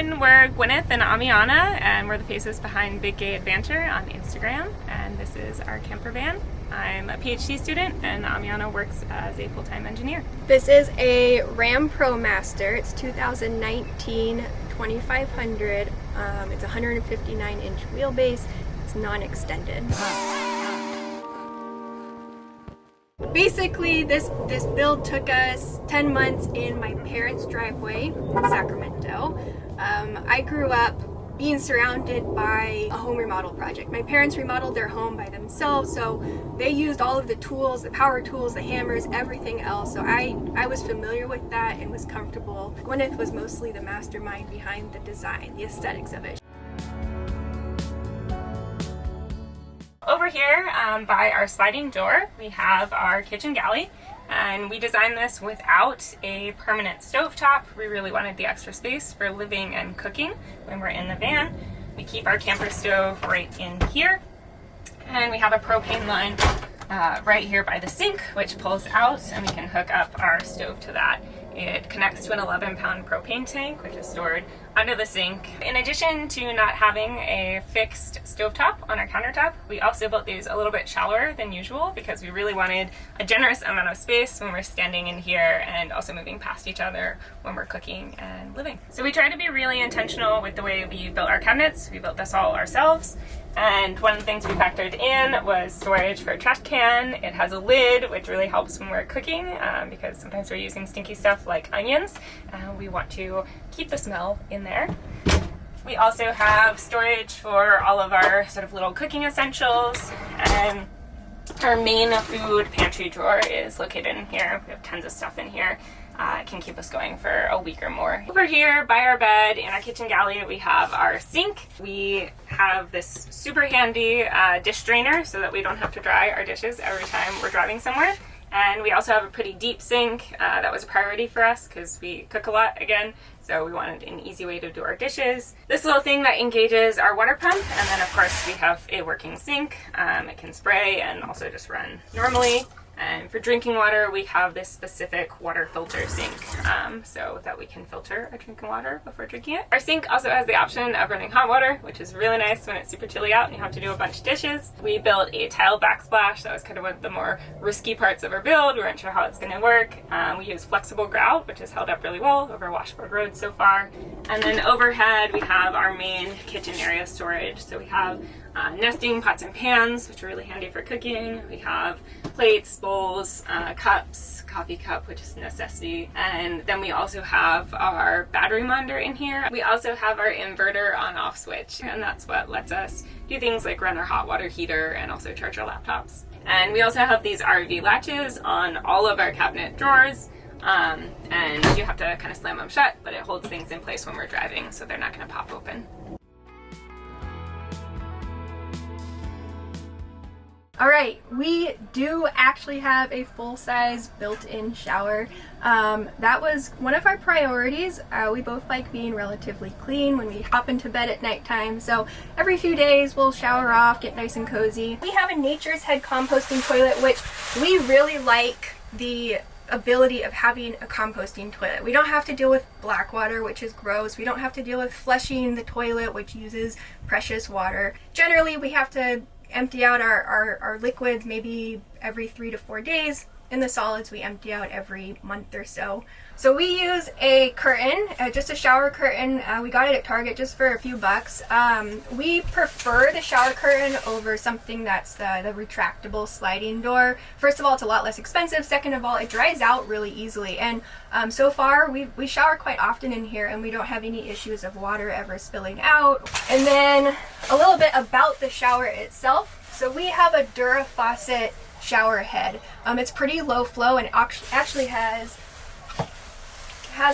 everyone, we're Gwyn and Ami, and we're the faces behind Big Gay Adventure on Instagram, and this is our camper van. I'm a PhD student, and Amiana works as a full-time engineer. This is a Ram Pro Master. It's 2019 2500. It's 159-inch wheelbase. It's non-extended. Basically, this build took us 10 months in my parents' driveway in Sacramento. I grew up being surrounded by a home remodel project. My parents remodeled their home by themselves, so they used all of the tools, the power tools, the hammers, everything else. So I was familiar with that and was comfortable. Gwyneth was mostly the mastermind behind the design, the aesthetics of it. Over here by our sliding door, we have our kitchen galley, and we designed this without a permanent stovetop. We really wanted the extra space for living and cooking when we're in the van. We keep our camper stove right in here, and we have a propane line right here by the sink, which pulls out, and we can hook up our stove to that. It connects to an 11-pound propane tank, which is stored under the sink. In addition to not having a fixed stovetop on our countertop, we also built these a little bit shallower than usual because we really wanted a generous amount of space when we're standing in here and also moving past each other when we're cooking and living. So we tried to be really intentional with the way we built our cabinets. We built this all ourselves. And one of the things we factored in was storage for a trash can. It has a lid, which really helps when we're cooking because sometimes we're using stinky stuff like onions. We want to keep the smell in there. We also have storage for all of our sort of little cooking essentials. And our main food pantry drawer is located in here. We have tons of stuff in here. It can keep us going for a week or more. Over here by our bed in our kitchen galley, we have our sink. We have this super handy dish drainer so that we don't have to dry our dishes every time we're driving somewhere. And we also have a pretty deep sink. That was a priority for us because we cook a lot again, so we wanted an easy way to do our dishes. This little thing that engages our water pump, and then of course we have a working sink. It can spray and also just run normally. And for drinking water, we have this specific water filter sink so that we can filter our drinking water before drinking it. Our sink also has the option of running hot water, which is really nice when it's super chilly out and you have to do a bunch of dishes. We built a tile backsplash. That was kind of one of the more risky parts of our build. We weren't sure how it's going to work. We use flexible grout, which has held up really well over Washboard Road so far. And then overhead, we have our main kitchen area storage. So we have nesting pots and pans, which are really handy for cooking. We have plates, bowls, cups, coffee cup, which is a necessity. And then we also have our battery monitor in here. We also have our inverter on-off switch, and that's what lets us do things like run our hot water heater and also charge our laptops. And we also have these RV latches on all of our cabinet drawers. And you have to kind of slam them shut, but it holds things in place when we're driving, so they're not going to pop open. Alright, we do actually have a full-size built-in shower. That was one of our priorities. We both like being relatively clean when we hop into bed at nighttime, so every few days we'll shower off, get nice and cozy. We have a Nature's Head composting toilet, which we really like the ability of having a composting toilet. We don't have to deal with black water, which is gross. We don't have to deal with flushing the toilet, which uses precious water. Generally, we have to empty out our liquids maybe every 3 to 4 days. In the solids, we empty out every month or so. So we use a curtain, just a shower curtain. We got it at Target just for a few bucks. We prefer the shower curtain over something that's the retractable sliding door. First of all, it's a lot less expensive. Second of all, it dries out really easily. And so far, we shower quite often in here, and we don't have any issues of water ever spilling out. And then a little bit about the shower itself. So we have a Dura faucet shower head. It's pretty low flow and actually has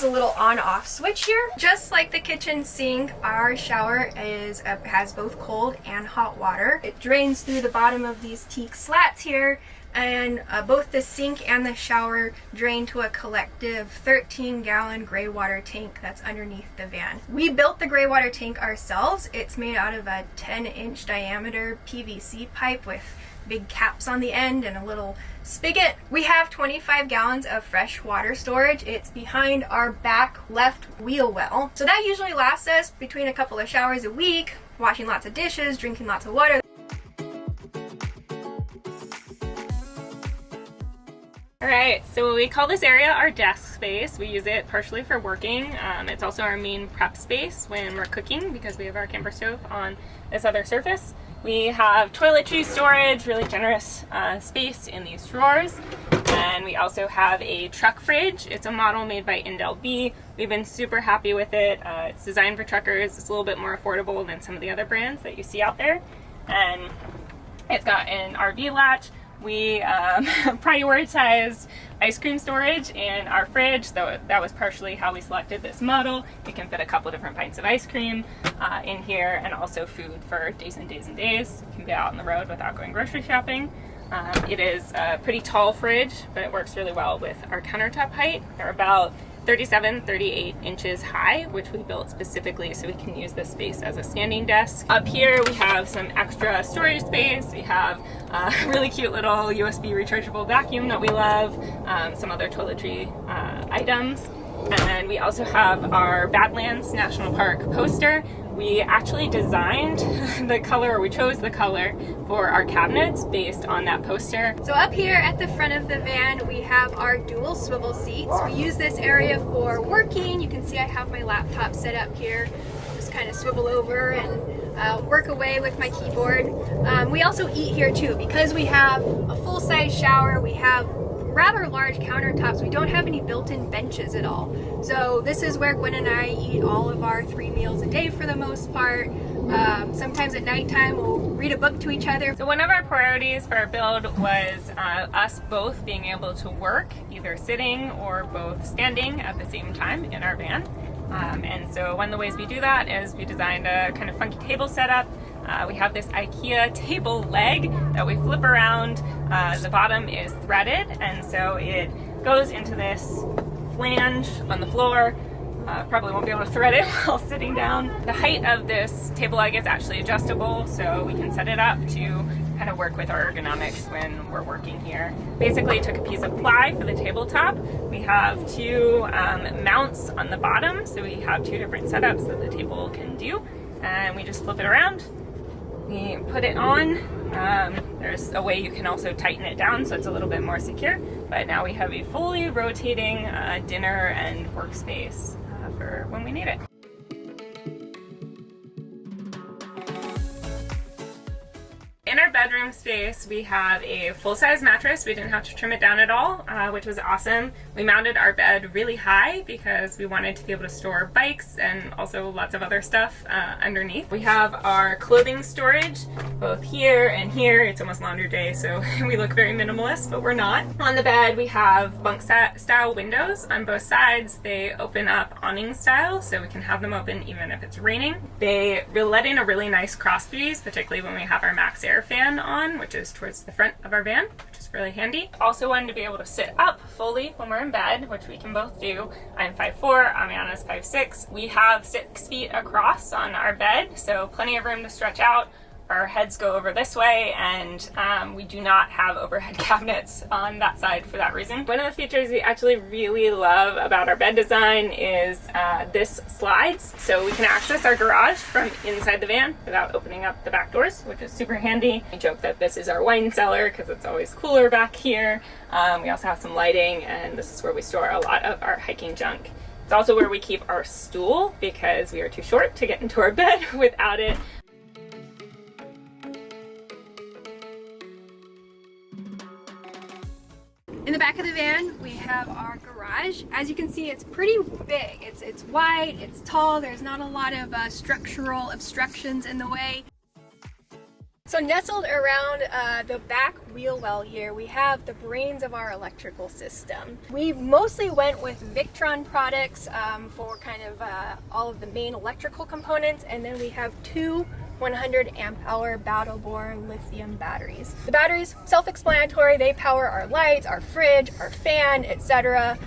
a little on-off switch here. Just like the kitchen sink, our shower has both cold and hot water. It drains through the bottom of these teak slats here, and both the sink and the shower drain to a collective 13-gallon gray water tank that's underneath the van. We built the gray water tank ourselves. It's made out of a 10-inch diameter PVC pipe with big caps on the end and a little spigot. We have 25 gallons of fresh water storage. It's behind our back left wheel well. So that usually lasts us between a couple of showers a week, washing lots of dishes, drinking lots of water. Alright, so we call this area our desk space. We use it partially for working. It's also our main prep space when we're cooking because we have our camper stove on this other surface. We have toiletry storage, really generous space in these drawers. And we also have a truck fridge. It's a model made by undoubtably. We've been super happy with it. It's designed for truckers. It's a little bit more affordable than some of the other brands that you see out there. And it's got an RV latch. We prioritized ice cream storage in our fridge, though that was partially how we selected this model. You can fit a couple different pints of ice cream in here, and also food for days and days and days. You can be out on the road without going grocery shopping. It is a pretty tall fridge, but it works really well with our countertop height. They're about 38 inches high, which we built specifically so we can use this space as a standing desk. Up here we have some extra storage space. We have a really cute little USB rechargeable vacuum that we love, some other toiletry items. And then we also have our Badlands National Park poster. We actually designed the color, or we chose the color for our cabinets based on that poster. So up here at the front of the van, we have our dual swivel seats. We use this area for working. You can see I have my laptop set up here. Just kind of swivel over and work away with my keyboard. We also eat here too. Because we have a full-size shower, we have rather large countertops. We don't have any built-in benches at all. So this is where Gwyn and I eat all of our 3 meals a day for the most part. Sometimes at nighttime we'll read a book to each other. So one of our priorities for our build was us both being able to work either sitting or both standing at the same time in our van. And so one of the ways we do that is we designed a kind of funky table setup. We have this IKEA table leg that we flip around. The bottom is threaded, and so it goes into this flange on the floor. Probably won't be able to thread it while sitting down. The height of this table leg is actually adjustable, so we can set it up to kind of work with our ergonomics when we're working here. Basically took a piece of ply for the tabletop. We have 2 mounts on the bottom, so we have 2 different setups that the table can do, and we just flip it around. We put it on. There's a way you can also tighten it down so it's a little bit more secure, but now we have a fully rotating dinner and workspace for when we need it. In our bedroom space, we have a full-size mattress. We didn't have to trim it down at all, which was awesome. We mounted our bed really high because we wanted to be able to store bikes and also lots of other stuff underneath. We have our clothing storage both here and here. It's almost laundry day, so we look very minimalist, but we're not. On the bed, we have bunk style windows on both sides. They open up awning style, so we can have them open even if it's raining. They let in a really nice cross breeze, particularly when we have our Max Air fan on, which is towards the front of our van, which is really handy. Also wanted to be able to sit up fully when we're in bed, which we can both do. I'm 5'4", Amiana's 5'6". We have 6 feet across on our bed, so plenty of room to stretch out. Our heads go over this way, and we do not have overhead cabinets on that side for that reason. One of the features we actually really love about our bed design is this slides, so we can access our garage from inside the van without opening up the back doors, which is super handy. We joke that this is our wine cellar because it's always cooler back here. We also have some lighting, and this is where we store a lot of our hiking junk. It's also where we keep our stool because we are too short to get into our bed without it. In the back of the van, we have our garage. As you can see, it's pretty big. It's wide, it's tall, there's not a lot of structural obstructions in the way. So nestled around the back wheel well here, we have the brains of our electrical system. We mostly went with Victron products for kind of all of the main electrical components, and then we have 2 100 amp hour battle-born lithium batteries. The batteries, self-explanatory, they power our lights, our fridge, our fan, etc.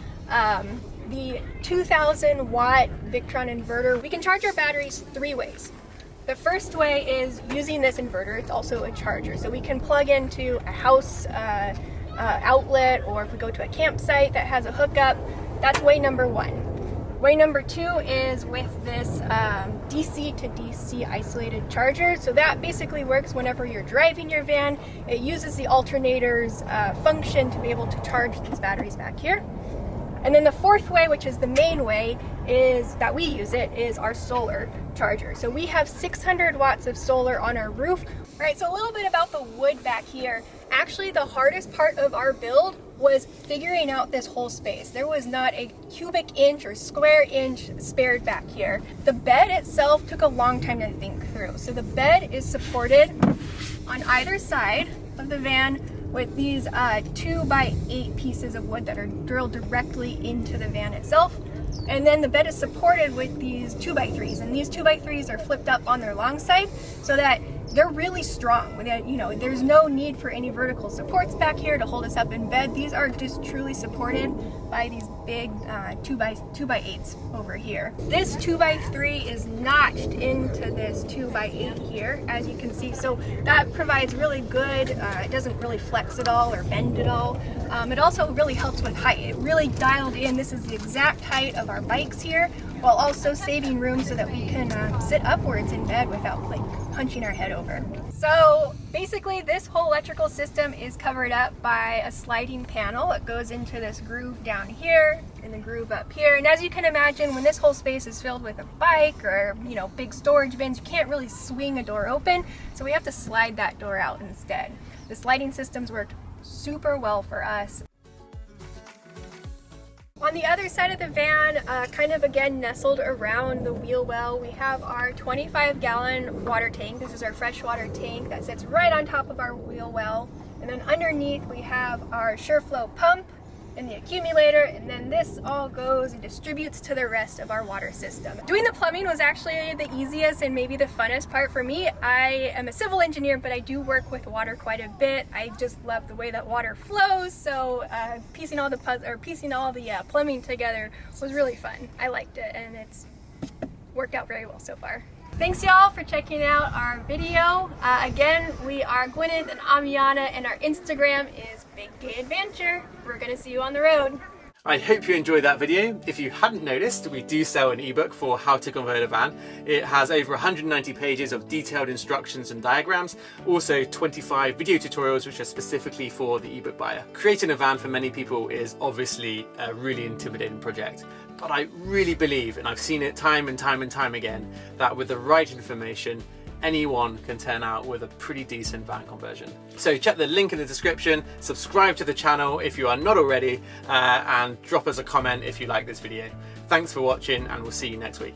The 2000 watt Victron inverter, we can charge our batteries 3 ways. The first way is using this inverter. It's also a charger, so we can plug into a house outlet, or if we go to a campsite that has a hookup. That's way number one. Way number two is with this DC to DC isolated charger. So that basically works whenever you're driving your van. It uses the alternator's function to be able to charge these batteries back here. And then the fourth way, which is the main way, is that we use it, is our solar charger. So we have 600 watts of solar on our roof. All right, so a little bit about the wood back here. Actually, the hardest part of our build was figuring out this whole space. There was not a cubic inch or square inch spared back here. The bed itself took a long time to think through. So the bed is supported on either side of the van with these 2x8 pieces of wood that are drilled directly into the van itself. And then the bed is supported with these 2x3s, and these 2x3s are flipped up on their long side so that they're really strong. You know, there's no need for any vertical supports back here to hold us up in bed. These are just truly supported by these big 2x8s over here. This 2x3 is notched into this 2x8 here, as you can see. So that provides really good, it doesn't really flex at all or bend at all. It also really helps with height. It really dialed in. This is the exact height of our bikes here, while also saving room so that we can sit upwards in bed without like punching our head over. So basically this whole electrical system is covered up by a sliding panel. It goes into this groove down here and the groove up here. And as you can imagine, when this whole space is filled with a bike or, you know, big storage bins, you can't really swing a door open. So we have to slide that door out instead. The sliding systems worked super well for us. On the other side of the van, kind of again nestled around the wheel well, we have our 25-gallon water tank. This is our freshwater tank that sits right on top of our wheel well. And then underneath we have our SureFlow pump and the accumulator, and then this all goes and distributes to the rest of our water system. Doing the plumbing was actually the easiest and maybe the funnest part for me. I am a civil engineer, but I do work with water quite a bit. I just love the way that water flows, so piecing all the plumbing together was really fun. I liked it, and it's worked out very well so far. Thanks y'all for checking out our video. Again, we are Gwyn and Ami, and our Instagram is Big Gay Adventure. We're gonna see you on the road. I hope you enjoyed that video. If you hadn't noticed, we do sell an ebook for how to convert a van. It has over 190 pages of detailed instructions and diagrams, also 25 video tutorials which are specifically for the ebook buyer. Creating a van for many people is obviously a really intimidating project, but I really believe, and I've seen it time and time and time again, that with the right information, anyone can turn out with a pretty decent van conversion. So check the link in the description, subscribe to the channel if you are not already, and drop us a comment if you like this video. Thanks for watching, and we'll see you next week.